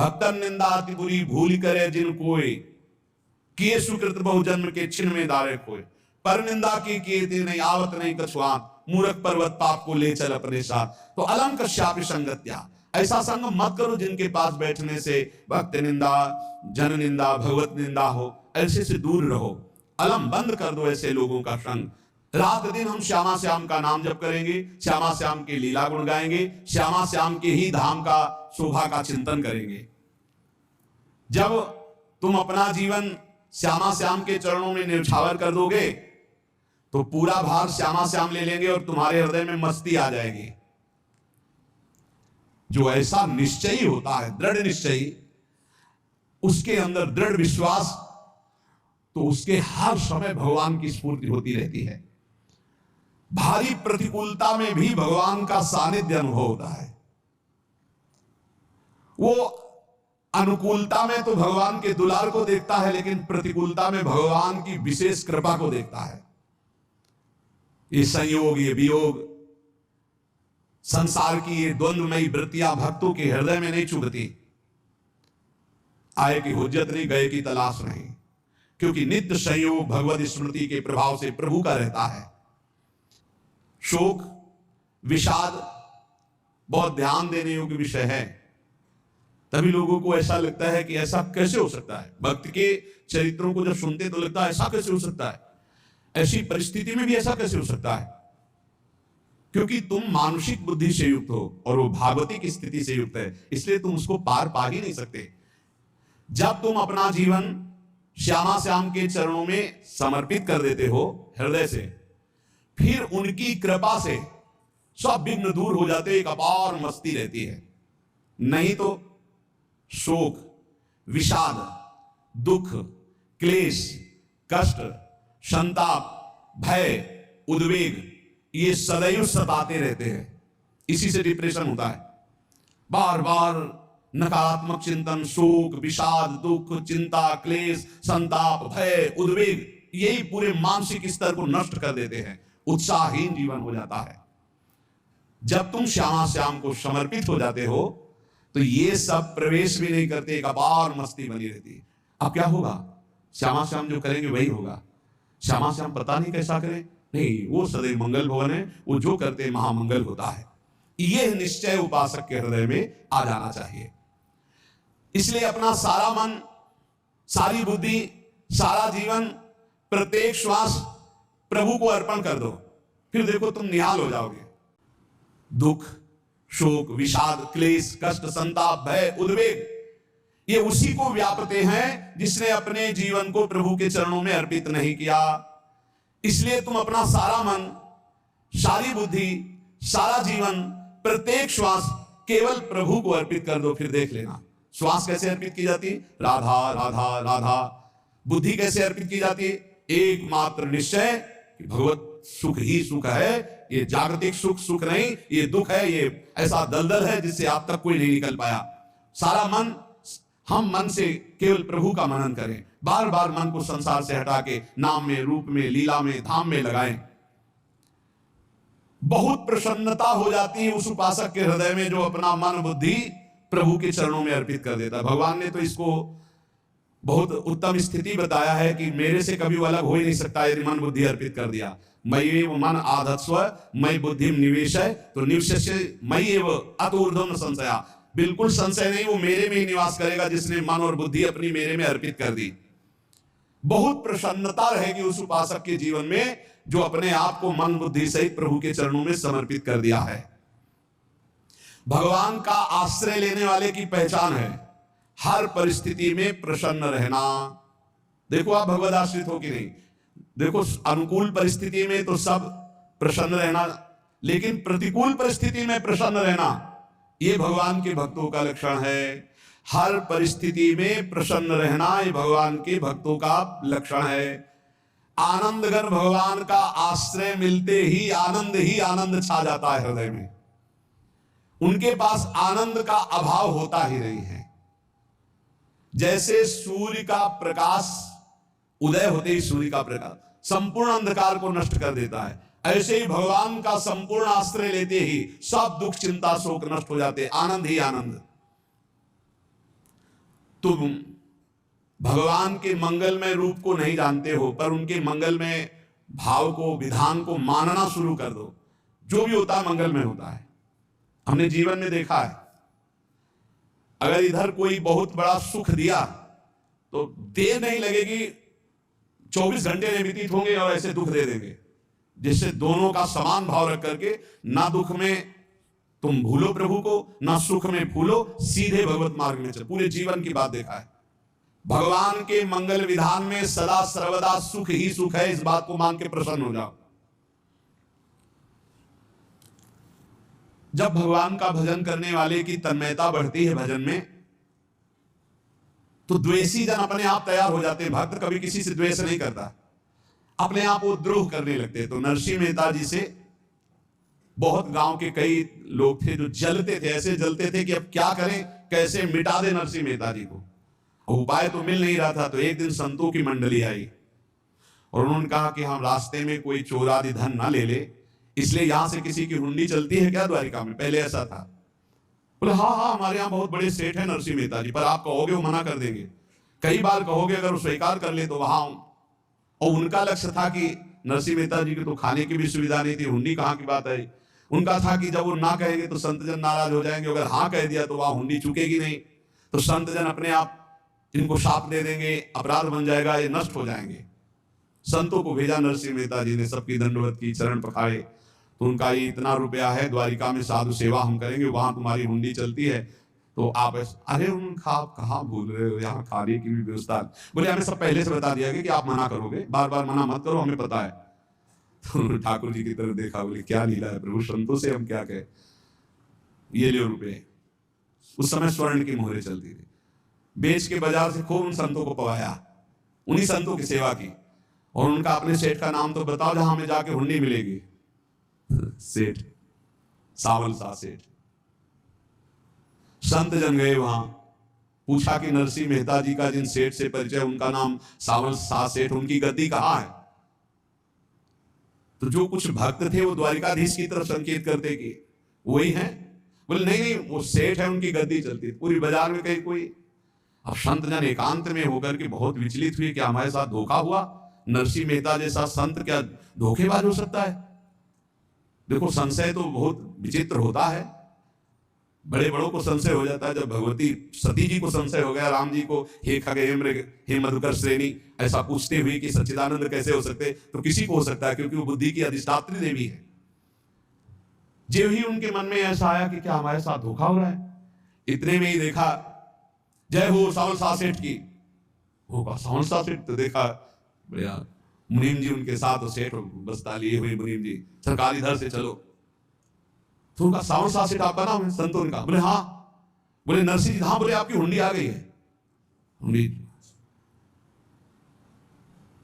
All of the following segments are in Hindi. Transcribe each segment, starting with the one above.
भक्तन निंदा अति बुरी भूल करे जिन कोय, किए सुकृत बहु जन्म के छिन में दारे कोय। पर निंदा की किए ते नहीं आवत नहीं कछुआत, मूर्ख पर्वत पाप को ले चल अपने साथ। तो अलम कश्यापि संगत्या, ऐसा संग मत करो जिनके पास बैठने से भक्त निंदा, जन निंदा, भगवत निंदा हो, ऐसे से दूर रहो। अलम बंद कर दो ऐसे लोगों का संग। रात दिन हम श्यामा श्याम का नाम जप करेंगे, श्यामा श्याम की लीला गुण गाएंगे, श्यामा श्याम के ही धाम का शोभा का चिंतन करेंगे। जब तुम अपना जीवन श्यामा श्याम के चरणों में न्यौछावर कर दोगे तो पूरा भार श्यामा श्याम ले लेंगे और तुम्हारे हृदय में मस्ती आ जाएगी। जो ऐसा निश्चयी होता है, दृढ़ निश्चयी, उसके अंदर दृढ़ विश्वास, तो उसके हर समय भगवान की स्फूर्ति होती रहती है। भारी प्रतिकूलता में भी भगवान का सानिध्य अनुभव होता है। वो अनुकूलता में तो भगवान के दुलार को देखता है, लेकिन प्रतिकूलता में भगवान की विशेष कृपा को देखता है। ये संयोग, ये वियोग, संसार की ये द्वंद्वमयी वृत्तियां भक्तों के हृदय में नहीं चुभती। आए की हुज्जत नहीं, गए की तलाश नहीं, क्योंकि नित्य संयोग भगवत स्मृति के प्रभाव से प्रभु का रहता है। शोक, विषाद बहुत ध्यान देने योग्य विषय है। तभी लोगों को ऐसा लगता है कि ऐसा कैसे हो सकता है। भक्त के चरित्रों को जब सुनते तो लगता है ऐसा कैसे हो सकता है, ऐसी परिस्थिति में भी ऐसा कैसे हो सकता है। क्योंकि तुम मानसिक बुद्धि से युक्त हो और वो भागवतिक स्थिति से युक्त है, इसलिए तुम उसको पार पा ही नहीं सकते। जब तुम अपना जीवन श्यामा श्याम के चरणों में समर्पित कर देते हो हृदय से, फिर उनकी कृपा से सब विघ्न दूर हो जाते, एक अपार मस्ती रहती है। नहीं तो शोक, विषाद, दुख, क्लेश, कष्ट, संताप, भय, उद्वेग, ये सदैव सताते रहते हैं। इसी से डिप्रेशन होता है। बार बार नकारात्मक चिंतन, शोक, विषाद, दुख, चिंता, क्लेश, संताप, भय, उद्वेग, यही पूरे मानसिक स्तर को नष्ट कर देते हैं। उत्साहहीन जीवन हो जाता है। जब तुम श्यामा श्याम को समर्पित हो जाते हो तो ये सब प्रवेश भी नहीं करते, एक अपार मस्ती बनी रहती है। अब क्या होगा? श्यामा श्याम जो करेंगे वही होगा। श्यामा श्याम पता नहीं कैसा करें, नहीं, वो सदैव मंगल भवन है, वो जो करते महामंगल होता है। यह निश्चय उपासक के हृदय में आ जाना चाहिए। इसलिए अपना सारा मन, सारी बुद्धि, सारा जीवन, प्रत्येक श्वास प्रभु को अर्पण कर दो, फिर देखो तुम निहाल हो जाओगे। दुख, शोक, विषाद, क्लेश, कष्ट, संताप, भय, उद्वेग, ये उसी को व्यापते हैं जिसने अपने जीवन को प्रभु के चरणों में अर्पित नहीं किया। इसलिए तुम अपना सारा मन, सारी बुद्धि, सारा जीवन, प्रत्येक श्वास केवल प्रभु को अर्पित कर दो, फिर देख लेना। श्वास कैसे अर्पित की जाती? राधा राधा राधा। बुद्धि कैसे अर्पित की जाती? एकमात्र निश्चय कि भगवत सुख ही सुख है, ये जागतिक सुख सुख नहीं, ये दुख है, ये ऐसा दलदल है जिससे आप तक कोई नहीं निकल पाया। सारा मन, हम मन से केवल प्रभु का मनन करें, बार बार मन को संसार से हटा के नाम में, रूप में, लीला में, धाम में लगाएं। बहुत प्रसन्नता हो जाती है उस उपासक के हृदय में जो अपना मन बुद्धि प्रभु के चरणों में अर्पित कर देता है। भगवान ने तो इसको बहुत उत्तम स्थिति बताया है कि मेरे से कभी वो अलग हो ही नहीं सकता यदि मन बुद्धि अर्पित कर दिया। मयि एव मन आधत्स्व मयि बुद्धिम निवेशय, तो निवशस्य मयि एव अत ऊर्ध्वं न संशया। बिल्कुल संशय नहीं, वो मेरे में ही निवास करेगा जिसने मन और बुद्धि अपनी मेरे में अर्पित कर दी। बहुत प्रसन्नता रहेगी उस उपासक के जीवन में जो अपने आप को मन बुद्धि सहित प्रभु के चरणों में समर्पित कर दिया है। भगवान का आश्रय लेने वाले की पहचान है हर परिस्थिति में प्रसन्न रहना। देखो आप भगवद आश्रित हो कि नहीं, देखो अनुकूल परिस्थिति में तो सब प्रसन्न रहना, लेकिन प्रतिकूल परिस्थिति में प्रसन्न रहना ये भगवान के भक्तों का लक्षण है। हर परिस्थिति में प्रसन्न रहना ये भगवान के भक्तों का लक्षण है। आनंदघन भगवान का आश्रय मिलते ही आनंद छा जाता है हृदय में। उनके पास आनंद का अभाव होता ही नहीं है। जैसे सूर्य का प्रकाश उदय होते ही सूर्य का प्रकाश संपूर्ण अंधकार को नष्ट कर देता है, ऐसे ही भगवान का संपूर्ण आश्रय लेते ही सब दुख चिंता शोक नष्ट हो जाते, आनंद ही आनंद। तुम भगवान के मंगलमय रूप को नहीं जानते हो, पर उनके मंगलमय भाव को, विधान को मानना शुरू कर दो। जो भी होता है मंगलमय होता है। हमने जीवन में देखा है, अगर इधर कोई बहुत बड़ा सुख दिया तो देर नहीं लगेगी, 24 घंटे नहीं व्यतीत होंगे और ऐसे दुख दे देंगे, जिससे दोनों का समान भाव रख करके ना दुख में तुम भूलो प्रभु को, ना सुख में भूलो, सीधे भगवत मार्ग में चलो। पूरे जीवन की बात देखा है, भगवान के मंगल विधान में सदा सर्वदा सुख ही सुख है, इस बात को मान के प्रसन्न हो जाओ। जब भगवान का भजन करने वाले की तन्मयता बढ़ती है भजन में, तो द्वेषी जन अपने आप तैयार हो जाते हैं। भक्त कभी किसी से द्वेष नहीं करता, अपने आप वो द्रोह करने लगते। तो नरसिंह मेहता जी से बहुत गांव के कई लोग थे जो जलते थे, ऐसे जलते थे कि अब क्या करें, कैसे मिटा दे नरसिंह मेहता जी को। उपाय तो मिल नहीं रहा था। तो एक दिन संतों की मंडली आई और उन्होंने कहा कि हम रास्ते में कोई चोर आदि धन ना ले ले, इसलिए यहां से किसी की हुंडी चलती है क्या द्वारिका में? पहले ऐसा था। बोले हाँ हाँ, हमारे यहाँ बहुत बड़े सेठ है नरसिंह मेहता जी, पर आप कहोगे वो मना कर देंगे। कई बार कहोगे, अगर वो स्वीकार कर ले तो वहां। और उनका लक्ष्य था कि नरसिंह मेहता जी की तो खाने की भी सुविधा नहीं थी, हुंडी कहाँ की बात है। उनका था कि जब वो ना कहेंगे तो संत जन नाराज हो जाएंगे, अगर हाँ कह दिया तो वहां हुंडी चुकेगी नहीं, तो संत जन अपने आप इनको शाप दे देंगे, अपराध बन जाएगा, ये नष्ट हो जाएंगे। संतों को भेजा नरसिंह मेहता जी ने, सबकी दंडवत की, चरण पखाए। तो उनका ये इतना रुपया है, द्वारिका में साधु सेवा हम करेंगे, वहां तुम्हारी हुंडी चलती है, तो आप अरे उनका आप कहाँ भूल रहे हो, यहाँ खाने की भी व्यवस्था। बोले हमें सब पहले से बता दिया गया कि आप मना करोगे, बार बार मना मत करो, हमें पता है। तो ठाकुर जी की तरफ देखा, बोले क्या लीला है प्रभु, संतों से हम क्या कहें, ये ले रुपये। उस समय स्वर्ण की मोहरें चलती थी, बेच के बाजार से खूब उन संतों को पवाया, उन्हीं संतों की सेवा की। और उनका अपने सेठ का नाम तो बताओ जहां हमें जाके हुंडी मिलेगी। सेठ सावल सा सेठ। संत जन गए वहां, पूछा कि नरसिंह मेहता जी का जिन सेठ से परिचय, उनका नाम सावल सा सेठ, उनकी गद्दी कहां है? तो जो कुछ भक्त थे वो द्वारिकाधीश की तरफ संकेत करते कि वही हैं। बोले नहीं नहीं, वो सेठ है, उनकी गद्दी चलती। पूरी बाजार में कहीं कोई। अब संत जन एकांत में होकर के बहुत विचलित हुए, क्या हमारे साथ धोखा हुआ? नरसिंह मेहता जैसा संत क्या धोखेबाज हो सकता है? देखो संशय तो बहुत विचित्र होता है, बड़े बड़ों को संशय हो जाता है। जब भगवती सती जी को संशय हो गया, राम जी को हे खगेन्द्र हे मधुकर श्रेणी ऐसा पूछते हुए कि सच्चिदानंद कैसे हो सकते, तो किसी को हो सकता है, क्योंकि वो बुद्धि की अधिष्ठात्री देवी है। जो ही उनके मन में ऐसा आया कि क्या हमारे साथ धोखा हो रहा है, इतने में ही देखा जय हो सावल सा सेठ की। होगा सावल सा सेठ, तो देखा बढ़िया मुनीम जी उनके साथ, सेठ बस्ता लिए हुए मुनीम जी, सरकार इधर से चलो। तो उनका सावल सा सेठ आपका नाम है? संतों ने कहा। बोले हाँ। बोले नरसिंह जी, हाँ। बोले आपकी हुंडी आ गई है। हुंडी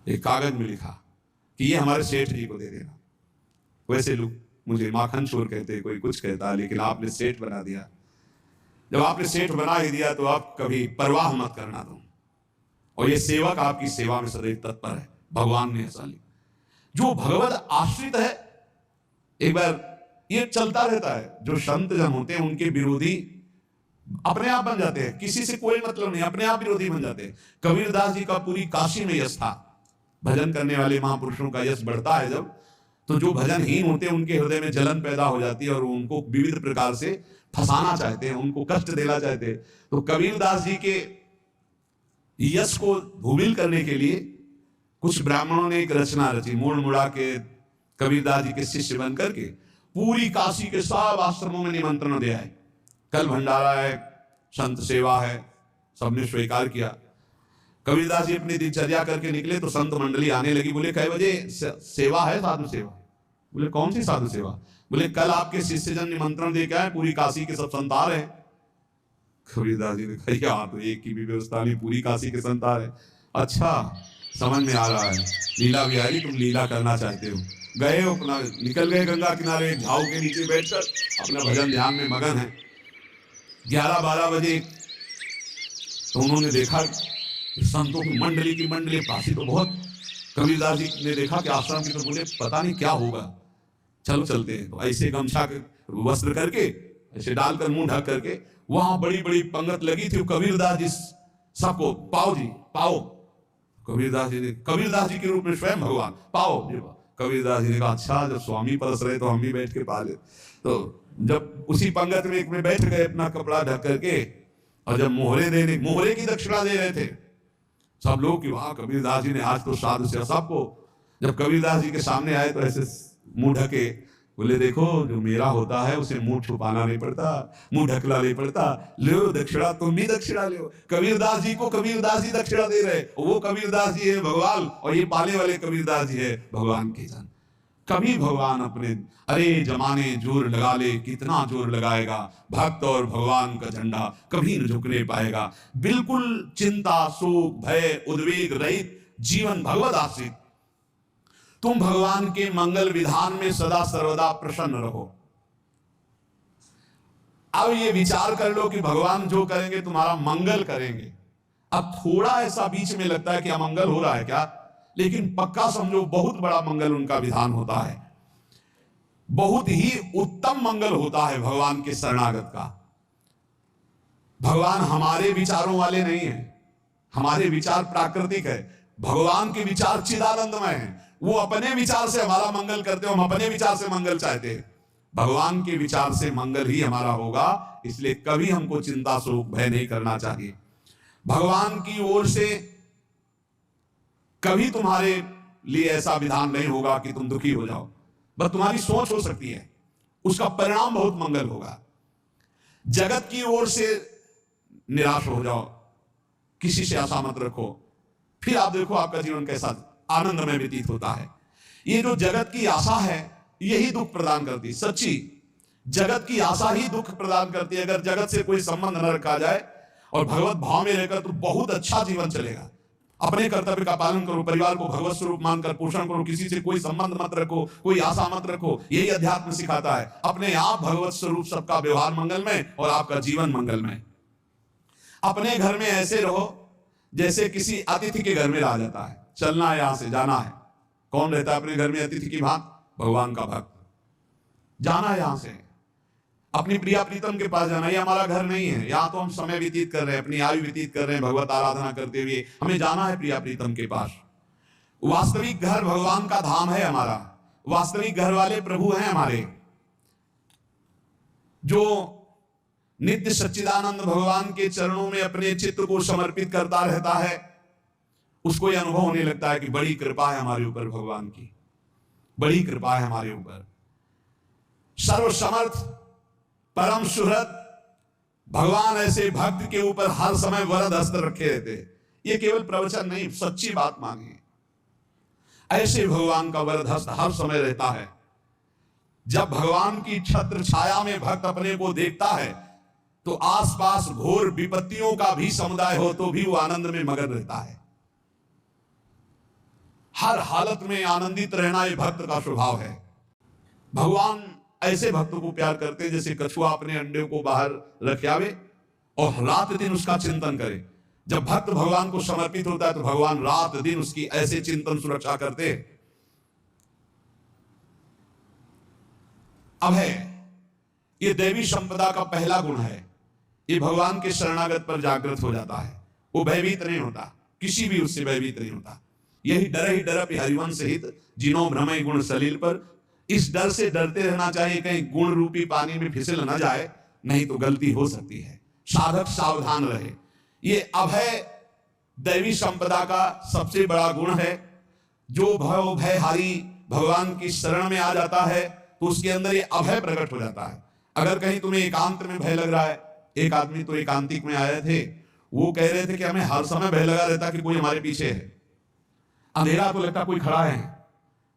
एक कागज में लिखा कि ये हमारे सेठ जी को दे देना। वैसे लोग मुझे माखन चोर कहते, कोई कुछ कहता, लेकिन आपने सेठ बना दिया। जब आपने सेठ बना ही दिया तो आप कभी परवाह मत करना तुम। और ये सेवक आपकी सेवा में सदैव तत्पर है। भगवान ने ऐसा लिखा। जो भगवत आश्रित है, एक बार ये चलता रहता है, जो संत जन होते हैं उनके विरोधी अपने आप बन जाते हैं, किसी से कोई मतलब नहीं, अपने आप विरोधी बन जाते हैं। कबीरदास जी का पूरी काशी में यश था। भजन करने वाले महापुरुषों का यश बढ़ता है जब, तो जो भजनहीन होते हैं उनके हृदय में जलन पैदा हो जाती है और उनको विविध प्रकार से फंसाना चाहते हैं, उनको कष्ट देना चाहते हैं। तो कबीरदास जी के यश को धूमिल करने के लिए कुछ ब्राह्मणों ने एक रचना रची, मोड़ मुड़ा के कबीरदास जी के शिष्य बन करके पूरी काशी के सब आश्रमों में निमंत्रण दिया है। कल भंडारा है, संत सेवा है, सबने स्वीकार किया। कबीरदास जी अपनी दिनचर्या करके निकले तो संत मंडली आने लगी। बोले कै बजे सेवा है? साधु सेवा। बोले कौन सी साधु सेवा? बोले कल आपके शिष्य जन निमंत्रण दे के आए, पूरी काशी के सब संतार है। कबीरदास जी ने कहा आप तो एक की भी व्यवस्था नहीं, पूरी काशी के संतार है। अच्छा समझ में आ रहा है, लीला बिहारी तुम लीला करना चाहते हो। गए अपना निकल गए गंगा किनारे, झाऊ के नीचे बैठकर अपना भजन ध्यान में मगन है। 11-12 बजे तो उन्होंने देखा संतों की मंडली काशी तो बहुत। कबीरदास जी ने देखा कि आश्रम की, तो बोले पता नहीं क्या होगा, चलो चलते हैं। तो ऐसे गमछा के वस्त्र करके ऐसे डालकर मुंह ढक करके वहां बड़ी बड़ी पंगत लगी थी। कबीरदास जी सबको पाओ जी पाओ। कबीरदास जी के रूप में स्वयं भगवान पाओ जी। कबीरदास जी ने कहा अच्छा, जब स्वामी परस रहे तो हम भी बैठ के पा ले। तो जब उसी पंगत में एक में बैठ गए अपना कपड़ा ढक करके, और जब मोहरे की दक्षिणा दे रहे थे सब लोग कि वाह कबीरदास जी ने आज तो साधु से सबको। जब कबीरदास जी के सामने आए तो ऐसे मुंह ढके, बोले देखो जो मेरा होता है उसे मुंह छुपाना नहीं पड़ता, मुंह ढकना नहीं पड़ता, लो दक्षिणा, तुम भी दक्षिणा लो। कबीरदास जी को कबीरदास जी दक्षिणा दे रहे, वो कबीरदास जी है भगवान और ये पाले वाले कबीरदास जी है भगवान के जन। कभी भगवान अपने अरे जमाने जोर लगा ले, कितना जोर लगाएगा, भक्त और भगवान का झंडा कभी न झुकने पाएगा। बिल्कुल चिंता शोक भय उद्वेग रहित जीवन भगवत आश्रित, तुम भगवान के मंगल विधान में सदा सर्वदा प्रसन्न रहो। अब ये विचार कर लो कि भगवान जो करेंगे तुम्हारा मंगल करेंगे। अब थोड़ा ऐसा बीच में लगता है कि अमंगल हो रहा है क्या, लेकिन पक्का समझो बहुत बड़ा मंगल उनका विधान होता है, बहुत ही उत्तम मंगल होता है भगवान के शरणागत का। भगवान हमारे विचारों वाले नहीं है, हमारे विचार प्राकृतिक है, भगवान के विचार चिदानंदमय है। वो अपने विचार से हमारा मंगल करते हो, हम अपने विचार से मंगल चाहते हैं। भगवान के विचार से मंगल ही हमारा होगा, इसलिए कभी हमको चिंता शोक भय नहीं करना चाहिए। भगवान की ओर से कभी तुम्हारे लिए ऐसा विधान नहीं होगा कि तुम दुखी हो जाओ, बस तुम्हारी सोच हो सकती है, उसका परिणाम बहुत मंगल होगा। जगत की ओर से निराश हो जाओ, किसी से आशा मत रखो, फिर आप देखो आपका जीवन कैसा आनंद में व्यतीत होता है। ये जो जगत की आशा है यही दुख प्रदान करती है। सच्ची जगत की आशा ही दुख प्रदान करती है। अगर जगत से कोई संबंध न रखा जाए और भगवत भाव में रहकर तो बहुत अच्छा जीवन चलेगा। अपने कर्तव्य का पालन करो, परिवार को भगवत स्वरूप मानकर पोषण करो, किसी से कोई संबंध मत रखो, कोई आशा मत रखो। यही अध्यात्म सिखाता है। अपने आप भगवत स्वरूप, सबका व्यवहार मंगलमय और आपका जीवन मंगलमय। अपने घर में ऐसे रहो जैसे किसी अतिथि के घर में रहा जाता है। चलना है, यहां से जाना है। कौन रहता है अपने घर में अतिथि की भांति? भगवान का भक्त। जाना है यहां से, अपनी प्रिया प्रीतम के पास जाना। ये हमारा घर नहीं है, यहां तो हम समय व्यतीत कर रहे हैं, अपनी आयु व्यतीत कर रहे हैं भगवत आराधना करते हुए। हमें जाना है प्रिया प्रीतम के पास। वास्तविक घर भगवान का धाम है हमारा, वास्तविक घर वाले प्रभु हैं हमारे। जो नित्य सच्चिदानंद भगवान के चरणों में अपने चित्त को समर्पित करता रहता है, उसको यह अनुभव होने लगता है कि बड़ी कृपा है हमारे ऊपर भगवान की, बड़ी कृपा है हमारे ऊपर। सर्वसमर्थ परम सुहृद भगवान ऐसे भक्त के ऊपर हर समय वरद हस्त रखे रहते। ये केवल प्रवचन नहीं, सच्ची बात मानिए। ऐसे भगवान का वरद हस्त हर समय रहता है। जब भगवान की छत्र छाया में भक्त अपने को देखता है तो आसपास घोर विपत्तियों का भी समुदाय हो तो भी वो आनंद में मगन रहता है। हर हालत में आनंदित रहना ये भक्त का स्वभाव है। भगवान ऐसे भक्तों को प्यार करते हैं जैसे कछुआ अपने अंडे को बाहर रख आवे और रात दिन उसका चिंतन करे। जब भक्त भगवान को समर्पित होता है तो भगवान रात दिन उसकी ऐसे चिंतन सुरक्षा करते हैं। अभय ये देवी संपदा का पहला गुण है। ये भगवान के शरणागत पर जागृत हो जाता है। वो भयभीत नहीं होता, किसी भी उससे भयभीत नहीं होता। यही डर ही डर हरिवंश हित जिनो भ्रमय गुण सलील पर। इस डर से डरते रहना चाहिए कहीं गुण रूपी पानी में फिसल न जाए, नहीं तो गलती हो सकती है। साधक सावधान रहे। ये अभय दैवी संपदा का सबसे बड़ा गुण है। जो भव भयहारी भगवान की शरण में आ जाता है तो उसके अंदर ये अभय प्रकट हो जाता है। अगर कहीं तुम्हें एकांत में भय लग रहा है, एक आदमी तो एकांतिक में आए थे, वो कह रहे थे कि हमें हर समय भय लगा रहता कि कोई हमारे पीछे है, अंधेरा तो लगता कोई खड़ा है,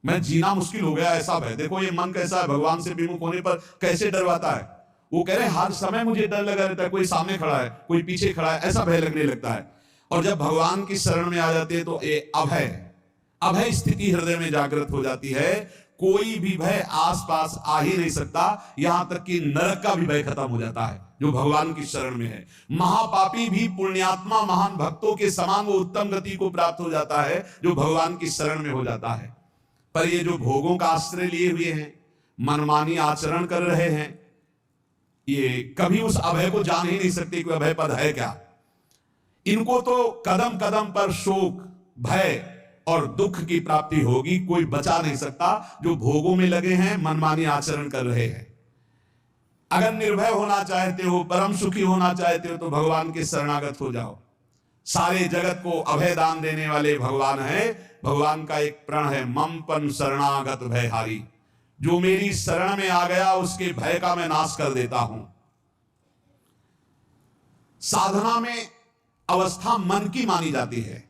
मैं जीना मुश्किल हो गया, ऐसा भय। देखो ये मन कैसा है, भगवान से विमुख होने पर कैसे डरवाता है। वो कह रहे हैं हर समय मुझे डर लगा रहता है, कोई सामने खड़ा है, कोई पीछे खड़ा है, ऐसा भय लगने लगता है। और जब भगवान की शरण में आ जाते हैं तो ये अभय स्थिति हृदय में जागृत हो जाती है। कोई भी भय आसपास आ ही नहीं सकता, यहां तक कि नरक का भी भय खत्म हो जाता है जो भगवान की शरण में है। महापापी भी पुण्यात्मा महान भक्तों के समान वो उत्तम गति को प्राप्त हो जाता है जो भगवान की शरण में हो जाता है। पर ये जो भोगों का आश्रय लिए हुए हैं, मनमानी आचरण कर रहे हैं, ये कभी उस अभय को जान ही नहीं सकते कि अभय पद है क्या। इनको तो कदम कदम पर शोक, भय और दुख की प्राप्ति होगी। कोई बचा नहीं सकता जो भोगों में लगे हैं, मनमानी आचरण कर रहे हैं। अगर निर्भय होना चाहते हो, परम सुखी होना चाहते हो, तो भगवान के शरणागत हो जाओ। सारे जगत को अभय दान देने वाले भगवान है। भगवान का एक प्रण है, ममपन शरणागत भयहारी। जो मेरी शरण में आ गया उसके भय का मैं नाश कर देता हूं। साधना में अवस्था मन की मानी जाती है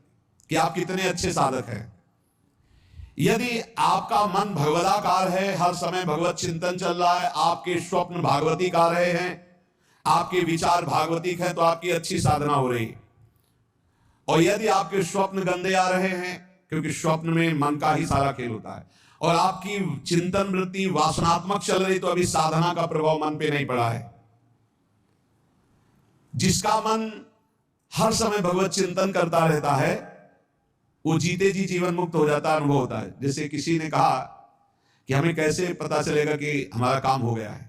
कि आप कितने अच्छे साधक हैं। यदि आपका मन भगवदाकार है, हर समय भगवत चिंतन चल रहा है, आपके स्वप्न भागवती का रहे हैं, आपके विचार भागवतिक है, तो आपकी अच्छी साधना हो रही। और यदि आपके स्वप्न गंदे आ रहे हैं, क्योंकि स्वप्न में मन का ही सारा खेल होता है, और आपकी चिंतन वृत्ति वासनात्मक चल रही, तो अभी साधना का प्रभाव मन पे नहीं पड़ा है। जिसका मन हर समय भगवत चिंतन करता रहता है, वो जीते जी जीवन मुक्त हो जाता, अनुभव होता है। जैसे किसी ने कहा कि हमें कैसे पता चलेगा कि हमारा काम हो गया है,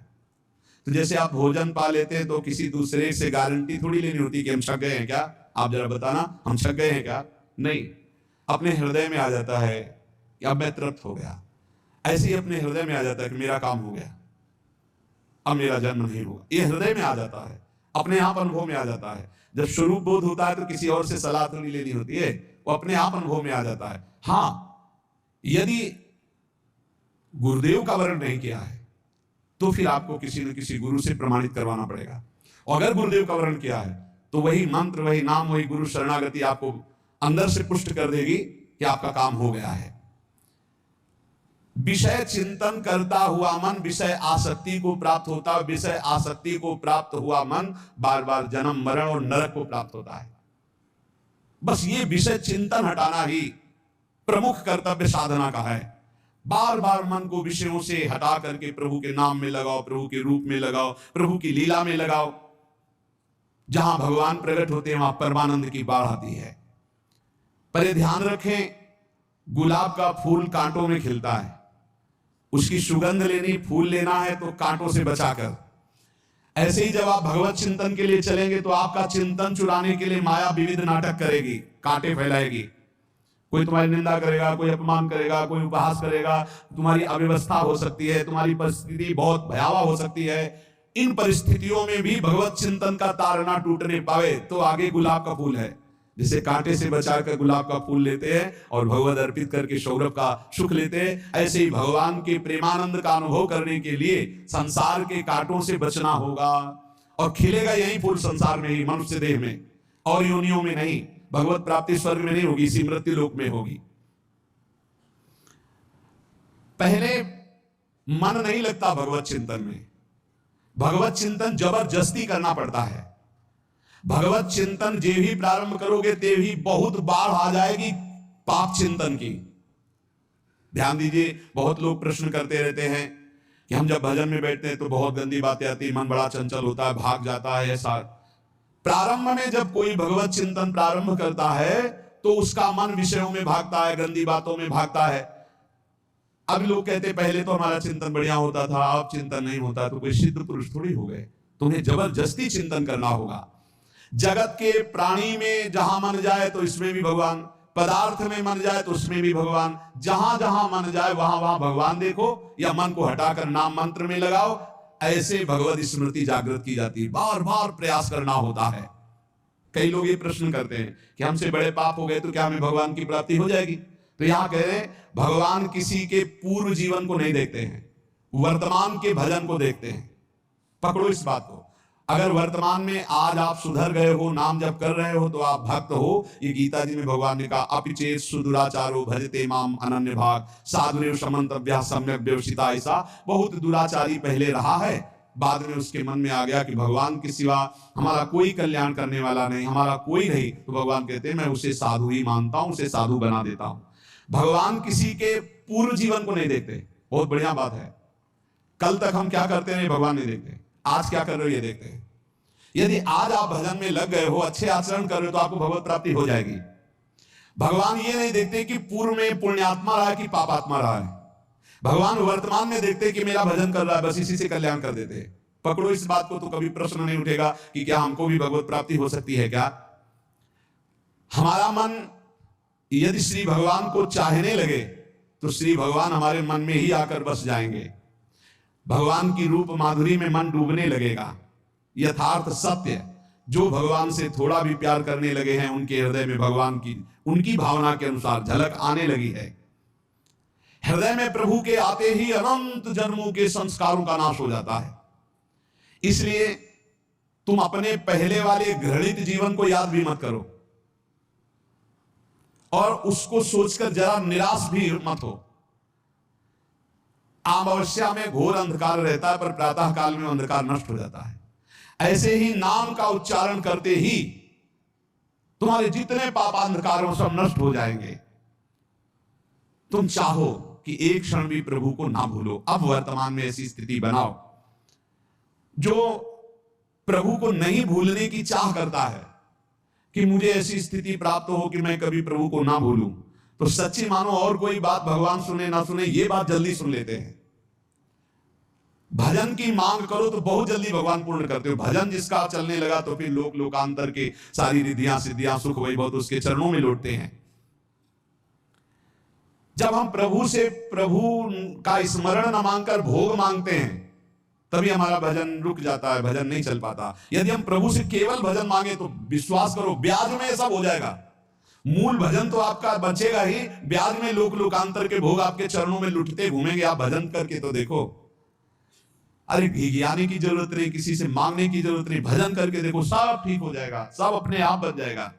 तो जैसे आप भोजन पा लेते हैं तो किसी दूसरे से गारंटी थोड़ी लेनी होती कि हम छक गए हैं क्या, आप जरा बताना हम छक गए हैं क्या। नहीं, अपने हृदय में आ जाता है कि अब मैं तृप्त हो गया। ऐसे ही अपने हृदय में आ जाता है कि मेरा काम हो गया, अब मेरा जन्म नहीं होगा। ये हृदय में आ जाता है, अपने आप अनुभव में आ जाता है। जब स्वरूप बोध होता है तो किसी और से सलाह थोड़ी लेनी होती है, वो अपने आप अनुभव में आ जाता है। हां, यदि गुरुदेव का वर्ण नहीं किया है तो फिर आपको किसी न किसी गुरु से प्रमाणित करवाना पड़ेगा। और अगर गुरुदेव का वर्ण किया है तो वही मंत्र, वही नाम, वही गुरु शरणागति आपको अंदर से पुष्ट कर देगी कि आपका काम हो गया है। विषय चिंतन करता हुआ मन विषय आसक्ति को प्राप्त होता है। विषय आसक्ति को प्राप्त हुआ मन बार बार जन्म, मरण और नरक को प्राप्त होता है। बस ये विषय चिंतन हटाना ही प्रमुख कर्तव्य साधना का है। बार बार मन को विषयों से हटा करके प्रभु के नाम में लगाओ, प्रभु के रूप में लगाओ, प्रभु की लीला में लगाओ। जहां भगवान प्रकट होते हैं वहां परमानंद की बाढ़ आती है। पर ये ध्यान रखें, गुलाब का फूल कांटों में खिलता है, उसकी सुगंध लेनी, फूल लेना है तो कांटों से बचाकर। ऐसे ही जब आप भगवत चिंतन के लिए चलेंगे तो आपका चिंतन चुराने के लिए माया विविध नाटक करेगी, कांटे फैलाएगी। कोई तुम्हारी निंदा करेगा, कोई अपमान करेगा, कोई उपहास करेगा, तुम्हारी अव्यवस्था हो सकती है, तुम्हारी परिस्थिति बहुत भयावह हो सकती है। इन परिस्थितियों में भी भगवत चिंतन का तार ना टूटने पावे तो आगे गुलाब का फूल है, जिसे कांटे से बचाकर गुलाब का फूल लेते हैं और भगवत अर्पित करके सौरभ का सुख लेते हैं। ऐसे ही भगवान के प्रेमानंद का अनुभव करने के लिए संसार के कांटों से बचना होगा। और खिलेगा यही फूल संसार में ही, मनुष्य देह में, और योनियों में नहीं। भगवत प्राप्ति स्वर्ग में नहीं होगी, इसी मृत्यु लोक में होगी। पहले मन नहीं लगता भगवत चिंतन में, भगवत चिंतन जबरदस्ती करना पड़ता है। भगवत चिंतन जे भी प्रारंभ करोगे ते भी बहुत बाढ़ आ जाएगी पाप चिंतन की। ध्यान दीजिए, बहुत लोग प्रश्न करते रहते हैं कि हम जब भजन में बैठते हैं तो बहुत गंदी बातें आती है, मन बड़ा चंचल होता है, भाग जाता है। ऐसा प्रारंभ में जब कोई भगवत चिंतन प्रारंभ करता है तो उसका मन विषयों में भागता है, गंदी बातों में भागता है। अब लोग कहते पहले तो हमारा चिंतन बढ़िया होता था, अब चिंतन नहीं होता। तो कोई सिद्ध पुरुष थोड़ी हो गए, तुम्हें जबरदस्ती चिंतन करना होगा। जगत के प्राणी में जहां मन जाए तो इसमें भी भगवान, पदार्थ में मन जाए तो उसमें भी भगवान, जहां जहां मन जाए वहां वहां भगवान देखो, या मन को हटाकर नाम मंत्र में लगाओ। ऐसे भगवत स्मृति जागृत की जाती है, बार बार प्रयास करना होता है। कई लोग ये प्रश्न करते हैं कि हमसे बड़े पाप हो गए तो क्या हमें भगवान की प्राप्ति हो जाएगी। तो यहां कह रहे हैं भगवान किसी के पूर्व जीवन को नहीं देखते हैं, वर्तमान के भजन को देखते हैं। पकड़ो इस बात को। अगर वर्तमान में आज आप सुधर गए हो, नाम जप कर रहे हो, तो आप भक्त हो। ये गीता जी में भगवान ने कहा, अपिचेत सुदुराचारो भजते माम अनन्य भाग साधुरेव समन्तव्या सम्यक व्यवसिता। ऐसा बहुत दुराचारी पहले रहा है, बाद में उसके मन में आ गया कि भगवान के सिवा हमारा कोई कल्याण करने वाला नहीं, हमारा कोई नहीं। तो भगवान कहते हैं मैं उसे साधु ही मानता हूं, उसे साधु बना देता हूं। भगवान किसी के पूर्व जीवन को नहीं देखते, बहुत बढ़िया बात है। कल तक हम क्या करते रहे भगवान नहीं देखते, आज क्या कर रहे हो ये देखते हैं। यदि आज आप भजन में लग गए हो, अच्छे आचरण कर रहे हो, तो आपको भगवत प्राप्ति हो जाएगी। भगवान ये नहीं देखते कि पूर्व में पुण्यात्मा रहा है कि पापात्मा रहा है। भगवान वर्तमान में देखते कि मेरा भजन कर रहा है, बस इसी से कल्याण कर देते हैं। पकड़ो इस बात को, तो कभी प्रश्न नहीं उठेगा कि क्या हमको भी भगवत प्राप्ति हो सकती है क्या। हमारा मन यदि श्री भगवान को चाहने लगे तो श्री भगवान हमारे मन में ही आकर बस जाएंगे। भगवान की रूप माधुरी में मन डूबने लगेगा। यथार्थ सत्य, जो भगवान से थोड़ा भी प्यार करने लगे हैं उनके हृदय में भगवान की उनकी भावना के अनुसार झलक आने लगी है। हृदय में प्रभु के आते ही अनंत जन्मों के संस्कारों का नाश हो जाता है। इसलिए तुम अपने पहले वाले घृणित जीवन को याद भी मत करो और उसको सोचकर जरा निराश भी मत हो। अमावस्या में घोर अंधकार रहता है पर प्रातः काल में अंधकार नष्ट हो जाता है। ऐसे ही नाम का उच्चारण करते ही तुम्हारे जितने पापांधकारों सब नष्ट हो जाएंगे। तुम चाहो कि एक क्षण भी प्रभु को ना भूलो। अब वर्तमान में ऐसी स्थिति बनाओ। जो प्रभु को नहीं भूलने की चाह करता है कि मुझे ऐसी स्थिति प्राप्त हो कि मैं कभी प्रभु को ना भूलूं, तो सच्ची मानो और कोई बात भगवान सुने ना सुने ये बात जल्दी सुन लेते हैं। भजन की मांग करो तो बहुत जल्दी भगवान पूर्ण करते हो। भजन जिसका चलने लगा तो फिर लोकांतर के सारी रिद्धियां सिद्धियां सुख वैभव उसके चरणों में लौटते हैं। जब हम प्रभु से प्रभु का स्मरण न मांगकर भोग मांगते हैं तभी हमारा भजन रुक जाता है, भजन नहीं चल पाता। यदि हम प्रभु से केवल भजन मांगे तो विश्वास करो ब्याज में सब हो जाएगा। मूल भजन तो आपका बचेगा ही, ब्याज में लोकांतर के भोग आपके चरणों में लुटते घूमेंगे। आप भजन करके तो देखो। अरे भिगियाने की जरूरत नहीं, किसी से मांगने की जरूरत नहीं, भजन करके देखो सब ठीक हो जाएगा, सब अपने आप बन जाएगा।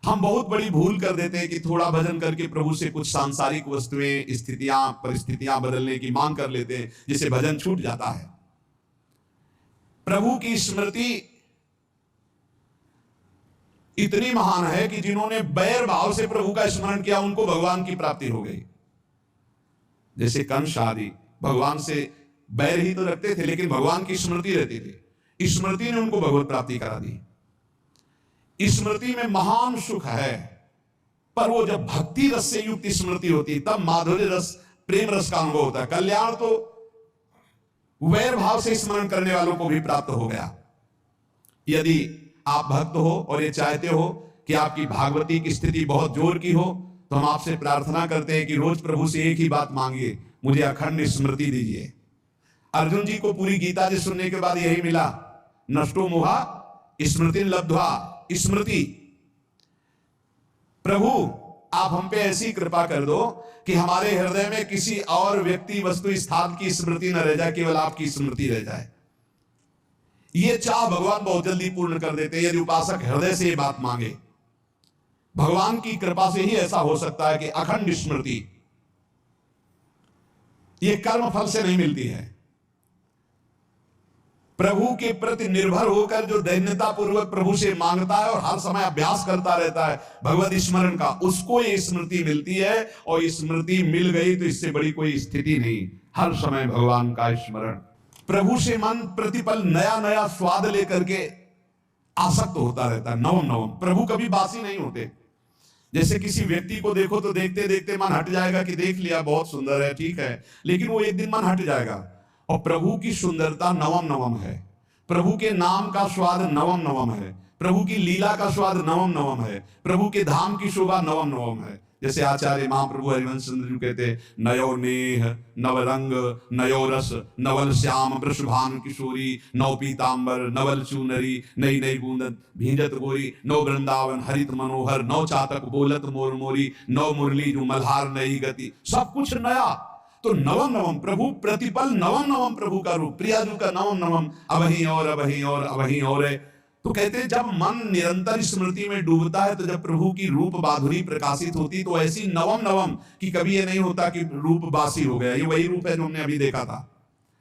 हम बहुत बड़ी भूल कर देते हैं कि थोड़ा भजन करके प्रभु से कुछ सांसारिक वस्तुएं स्थितियां परिस्थितियां बदलने की मांग कर लेते हैं, जिससे भजन छूट जाता है। प्रभु की स्मृति इतनी महान है कि जिन्होंने बैर भाव से प्रभु का स्मरण किया उनको भगवान की प्राप्ति हो गई। जैसे कंस आदि भगवान से बैर ही तो रखते थे लेकिन भगवान की स्मृति रहती थी, स्मृति ने उनको भगवत प्राप्ति करा दी। स्मृति में महान सुख है, पर वो जब भक्ति रस से युक्त स्मृति होती तब माधुर्य रस प्रेम रस का अनुभव होता है। कल्याण तो वैर भाव से स्मरण करने वालों को भी प्राप्त हो गया। यदि आप भक्त हो और ये चाहते हो कि आपकी भागवती की स्थिति बहुत जोर की हो तो हम आपसे प्रार्थना करते हैं कि रोज प्रभु से एक ही बात मांगिए, मुझे अखंड स्मृति दीजिए। अर्जुन जी को पूरी गीता जी सुनने के बाद यही मिला, नष्टो मोहा स्मृति लब्ध्वा। स्मृति, प्रभु आप हम पे ऐसी कृपा कर दो कि हमारे हृदय में किसी और व्यक्ति वस्तु स्थान की स्मृति न रह जाए, केवल आपकी स्मृति रह जाए। ये चाह भगवान बहुत जल्दी पूर्ण कर देते हैं यदि उपासक हृदय से ये बात मांगे। भगवान की कृपा से ही ऐसा हो सकता है कि अखंड स्मृति ये कर्म फल से नहीं मिलती है। प्रभु के प्रति निर्भर होकर जो दैन्यता पूर्वक प्रभु से मांगता है और हर समय अभ्यास करता रहता है भगवत स्मरण का, उसको ये स्मृति मिलती है। और स्मृति मिल गई तो इससे बड़ी कोई स्थिति नहीं, हर समय भगवान का स्मरण। प्रभु से मन प्रतिपल नया नया स्वाद लेकर के आसक्त होता रहता है, नवम नवम। प्रभु कभी बासी नहीं होते। जैसे किसी व्यक्ति को देखो तो देखते देखते मन हट जाएगा कि देख लिया बहुत सुंदर है, ठीक है, लेकिन वो एक दिन मन हट जाएगा। और प्रभु की सुंदरता नवम नवम है, प्रभु के नाम का स्वाद नवम नवम है, प्रभु की लीला का स्वाद नवम नवम है, प्रभु के धाम की शोभा नवम नवम है। जैसे आचार्य महाप्रभु हरिवंश चंद्र जी कहते हैं, नयो नेह नव रंग नयो रस नवल श्याम वृषभान किशोरी नव पीतांबर नवल चूनरी नई नई बूंदन भींजत गोरी नव वृंदावन हरित मनोहर नव चातक बोलत मोर मोरी नव मुरली जो मल्हार नई गति, सब कुछ नया। तो नवम नवम प्रभु प्रतिपल नवम नवम प्रभु का रूप, प्रियाजू का नवम नवम अबहीं और अबहीं और अबहीं और है। तो कहते हैं जब मन निरंतर स्मृति में डूबता है तो जब प्रभु की रूप माधुरी प्रकाशित होती तो ऐसी नवम नवम कि कभी ये नहीं होता कि रूप बासी हो गया, ये वही रूप है जो हमने अभी देखा था,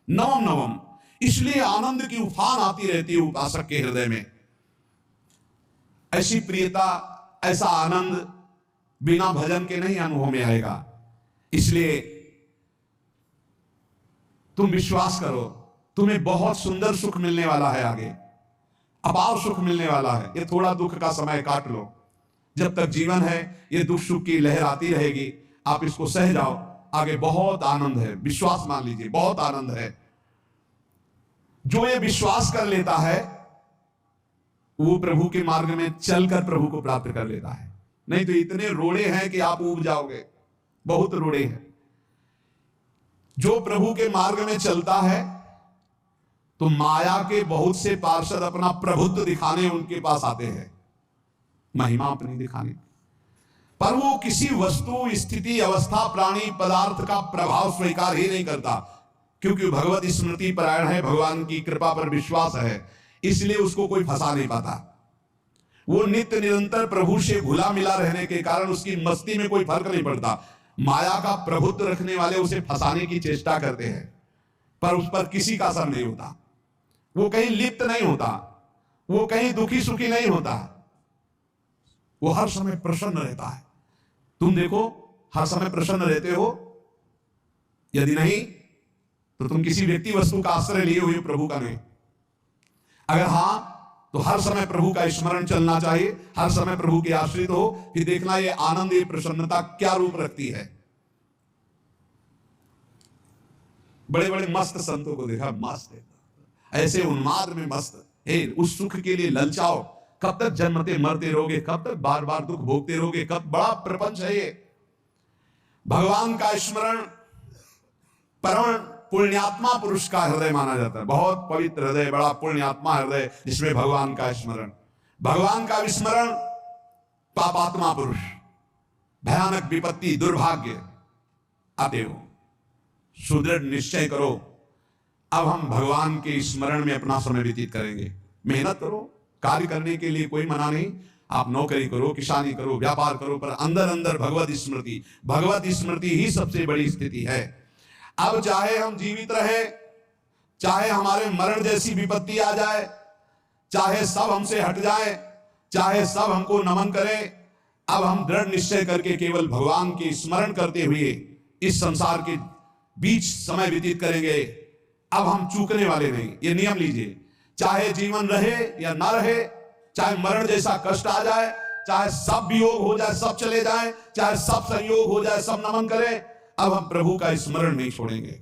नवम नवम। इसलिए आनंद की उफान आती रहती है उपासक के हृदय में। ऐसी प्रियता ऐसा आनंद बिना भजन के नहीं अनुभव में आएगा। इसलिए तुम विश्वास करो, तुम्हें बहुत सुंदर सुख मिलने वाला है, आगे अपार सुख मिलने वाला है। ये थोड़ा दुख का समय काट लो, जब तक जीवन है ये दुख सुख की लहर आती रहेगी, आप इसको सह जाओ, आगे बहुत आनंद है। विश्वास मान लीजिए, बहुत आनंद है। जो ये विश्वास कर लेता है वो प्रभु के मार्ग में चलकर प्रभु को प्राप्त कर लेता है। नहीं तो इतने रोड़े हैं कि आप ऊब जाओगे, बहुत रोड़े हैं। जो प्रभु के मार्ग में चलता है तो माया के बहुत से पार्षद अपना प्रभुत्व दिखाने उनके पास आते हैं, महिमा अपनी दिखाने, पर वो किसी वस्तु, स्थिति, अवस्था, प्राणी, पदार्थ का प्रभाव स्वीकार ही नहीं करता, क्योंकि भगवत स्मृति परायण है, भगवान की कृपा पर विश्वास है, इसलिए उसको कोई फंसा नहीं पाता। वो नित्य निरंतर प्रभु से घुला मिला रहने के कारण उसकी मस्ती में कोई फर्क नहीं पड़ता। माया का प्रभुत्व रखने वाले उसे फंसाने की चेष्टा करते हैं, पर उस पर किसी का असर नहीं होता। वो कहीं लिप्त नहीं होता, वो कहीं दुखी सुखी नहीं होता, वो हर समय प्रसन्न रहता है। तुम देखो, हर समय प्रसन्न रहते हो? यदि नहीं तो तुम किसी व्यक्ति वस्तु का आश्रय लिए हुए, प्रभु का नहीं। अगर हां तो हर समय प्रभु का स्मरण चलना चाहिए, हर समय प्रभु के आश्रित हो, फिर देखना ये आनंद, ये प्रसन्नता क्या रूप रखती है। बड़े बड़े मस्त संतों को देखा, मस्त है, ऐसे उन्माद में मस्त है। उस सुख के लिए ललचाओ, कब तक जन्मते मरते रहोगे, कब तक बार बार दुख भोगते रहोगे, कब? बड़ा प्रपंच है ये। भगवान का स्मरण परम पुण्यात्मा पुरुष का हृदय माना जाता है। बहुत पवित्र हृदय, बड़ा पुण्यात्मा हृदय, जिसमें भगवान का स्मरण, भगवान का विस्मरण पापात्मा पुरुष, भयानक विपत्ति, दुर्भाग्य। अतएव सुदृढ़ निश्चय करो, अब हम भगवान के स्मरण में अपना समय व्यतीत करेंगे। मेहनत करो, कार्य करने के लिए कोई मना नहीं, आप नौकरी करो, किसानी करो, व्यापार करो, पर अंदर अंदर भगवत स्मृति, भगवत स्मृति ही सबसे बड़ी स्थिति है। अब चाहे हम जीवित रहे, चाहे हमारे मरण जैसी विपत्ति आ जाए, चाहे सब हमसे हट जाए, चाहे सब हमको नमन करें, अब हम दृढ़ निश्चय करके केवल भगवान के स्मरण करते हुए इस संसार के बीच समय व्यतीत करेंगे। अब हम चूकने वाले नहीं, ये नियम लीजिए। चाहे जीवन रहे या ना रहे, चाहे मरण जैसा कष्ट आ जाए, चाहे सब वियोग हो जाए, सब चले जाए, चाहे सब संयोग हो जाए, सब नमन करें, अब हम प्रभु का स्मरण नहीं छोड़ेंगे।